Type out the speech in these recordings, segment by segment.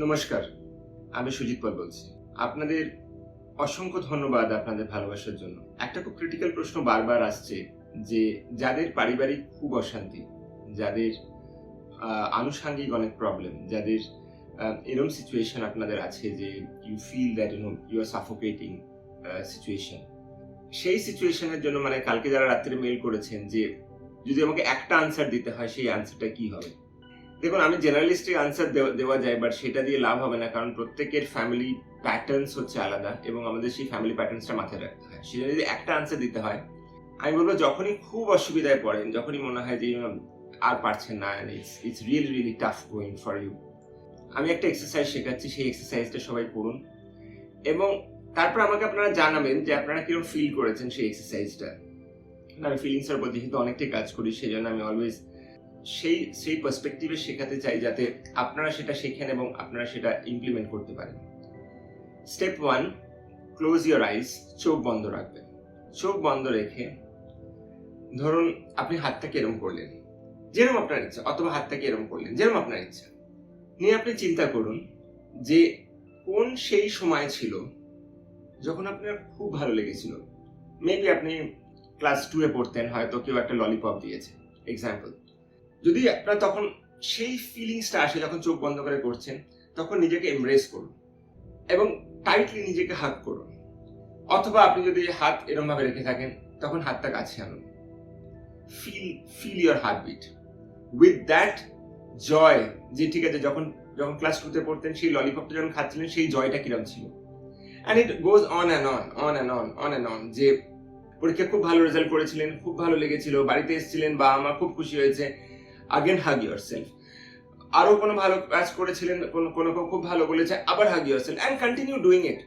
নমস্কার, আমি সুজিত পাল বলছি। আপনাদের অসংখ্য ধন্যবাদ আপনাদের ভালোবাসার জন্য। একটা খুব ক্রিটিক্যাল প্রশ্ন বারবার আসছে যে যাদের পারিবারিক খুব অশান্তি, যাদের আনুষঙ্গিক অনেক প্রবলেম, যাদের এরকম সিচুয়েশন আপনাদের আছে যে you feel that you are suffocating situation, সেই সিচুয়েশনের জন্য মানে কালকে যারা রাত্রে মেল করেছেন যে যদি আমাকে একটা আনসার দিতে হয় সেই আনসারটা কি হবে। দেখুন, আমি জেনারেলিস্টিক আনসার দেওয়া যায়, বাট সেটা দিয়ে লাভ হবে না, কারণ প্রত্যেকের ফ্যামিলি প্যাটার্নস হচ্ছে আলাদা এবং আমাদের সেই ফ্যামিলি প্যাটার্নসটা মাথায় রাখতে হয়। সেটা যদি একটা আনসার দিতে হয়, আমি বলবো যখনই খুব অসুবিধায় পড়েন, যখনই মনে হয় যে আর পারছেন না, it's really really tough going for you, আমি একটা এক্সারসাইজ শেখাচ্ছি, সেই এক্সারসাইজটা সবাই করুন এবং তারপর আমাকে আপনারা জানাবেন যে আপনারা কিরকম ফিল করেছেন সেই এক্সারসাইজটা। আমি ফিলিংসের উপর যেহেতু অনেকটাই কাজ করি, সেই জন্য আমি অলওয়েজ সেই পার্সপেক্টিভে শেখাতে চাই যাতে আপনারা সেটা শেখেন এবং আপনারা সেটা ইমপ্লিমেন্ট করতে পারেন। স্টেপ 1, ক্লোজ ইওর আইস। চোখ বন্ধ রাখবেন। চোখ বন্ধ রেখে ধরুন আপনি হাতটাকে এরম করলেন, যেরকম আপনার ইচ্ছা, অথবা হাতটাকে এরম করলেন, যেরকম আপনার ইচ্ছা, নিয়ে আপনি চিন্তা করুন যে কোন সেই সময় ছিল যখন আপনার খুব ভালো লেগেছিল। মেবি আপনি ক্লাস 2 এ পড়তেন, হয়তো কেউ একটা ললিপপ দিয়েছে, এক্সাম্পল। যদি আপনার তখন সেই ফিলিংসটা আসে যখন চোখ বন্ধ করে করছেন, তখন নিজেকে এমব্রেস করুন এবং টাইটলি নিজেকে হাগ করুন। অথবা আপনি যদি হাত এরকম ভাবে রেখে থাকেন, তখন হাতটা কাছে আনুন। Feel your heartbeat with that joy, যে ঠিক আছে যখন ক্লাস 2 তে পড়তেন সেই ললিপপটা যখন খাচ্ছিলেন সেই জয়টা কিরকম ছিল। And it goes on and on যে পরীক্ষা খুব ভালো রেজাল্ট করেছিলেন, খুব ভালো লেগেছিল, বাড়িতে এসেছিলেন, বা আমার খুব খুশি হয়েছে, again hug yourself. আরো কোনো ভালো কাজ করেছিলেন, কোনো খুব ভালো বলেছে, আবার hug yourself and continue doing it.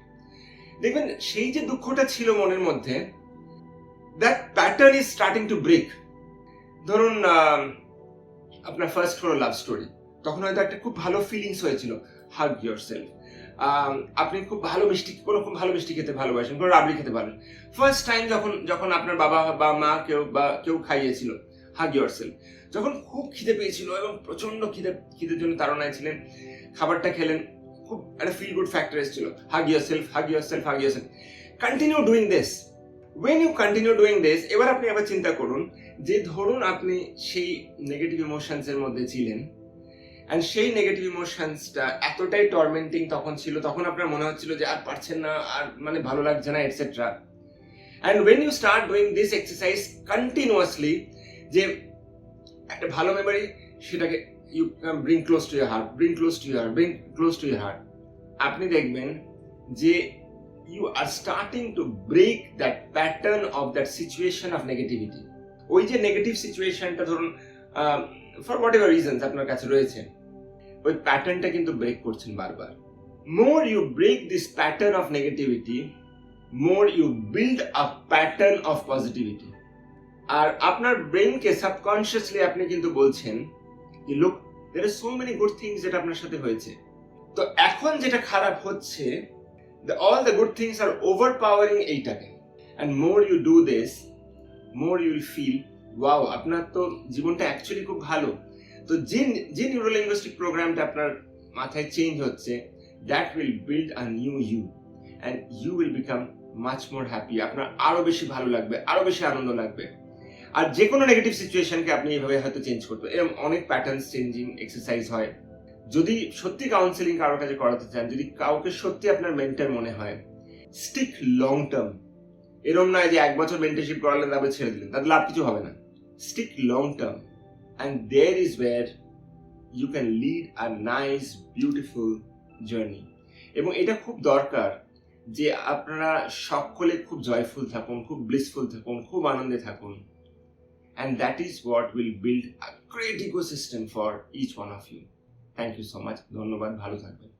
দেখবেন সেই যে দুঃখটা ছিল মনের মধ্যে, that pattern is starting to break. ধরুন আপনার ফার্স্ট কোনো লাভ স্টোরি, তখন হয়তো একটা খুব ভালো ফিলিংস হয়েছিল, hug yourself. আপনি খুব ভালো মিষ্টি খেতে ভালোবাসেন, কোনো রাবড়ি খেতে ভালোবাসেন, ফার্স্ট টাইম যখন আপনার বাবা বা মা কেউ খাইয়েছিল, hug yourself. যখন খুব খিদে পেয়েছিল এবং প্রচন্ড খিদের জন্য তাড়নায় ছিলেন, খাবারটা খেলেন, খুব একটা ফিল গুড ফ্যাক্টর এসেছিল, hug yourself. Continue doing this. when you continue doing this, এবার আপনি আবার চিন্তা করুন যে ধরুন আপনি সেই নেগেটিভ ইমোশনস এর মধ্যে ছিলেন, এন্ড সেই নেগেটিভ ইমোশনসটা এতটাই টর্মেন্টিং তখন ছিল, তখন আপনার মনে হচ্ছিল যে আর পারছেন না, আর মানে ভালো লাগছে না, etcetera. And when you start doing this exercise continuously, যে একটা ভালো মেমরি, সেটাকে you bring close to your heart, আপনি দেখবেন যে you are starting to break that pattern of that situation of negativity. ওই যে নেগেটিভ সিচুয়েশনটা ধরুন ফর হোয়াট এভার রিজনস আপনার কাছে রয়েছে, ওই প্যাটার্নটা কিন্তু ব্রেক করছেন বারবার। More you break this pattern of negativity, more you build a pattern of positivity. আর আপনার ব্রেনকে সাবকনশিয়াসলি আপনি কিন্তু বলছেন যে look, there are so many good things যেটা আপনার সাথে হয়েছে। তো এখন যেটা খারাপ হচ্ছে, all the good things are overpowering এইটাকে। And more you do this, more you will feel wow, আপনার তো জীবনটা অ্যাকচুয়ালি খুব ভালো। তো যে নিউরোলিঙ্গুইস্টিক প্রোগ্রামটা আপনার মাথায় চেঞ্জ হচ্ছে, that will build a new you and you will become much more happy. আপনার আরো বেশি ভালো লাগবে, আরো বেশি আনন্দ লাগবে। আর যে কোনো নেগেটিভ সিচুয়েশনকে আপনি এইভাবে হয়তো চেঞ্জ করতে, এরকম অনেক প্যাটার্ন চেঞ্জিং এক্সারসাইজ হয়। যদি সত্যি কাউন্সেলিং কারোর কাছে করাতে চান, যদি কাউকে সত্যি আপনার মেন্টর মনে হয়, স্টিক লং টার্ম। এরকম নয় যে 1 বছর মেন্টরশিপ করালেন তারপরে ছেড়ে দিলেন, তাতে লাভ কিছু হবে না। Stick long term, and there is where you can lead a nice beautiful journey. এবং এটা খুব দরকার যে আপনারা সকলে খুব জয়ফুল থাকুন, খুব ব্লিসফুল থাকুন, খুব আনন্দে থাকুন। And that is what will build a great ecosystem for each one of you. Thank you so much. ধন্যবাদ, ভালো থাকবেন।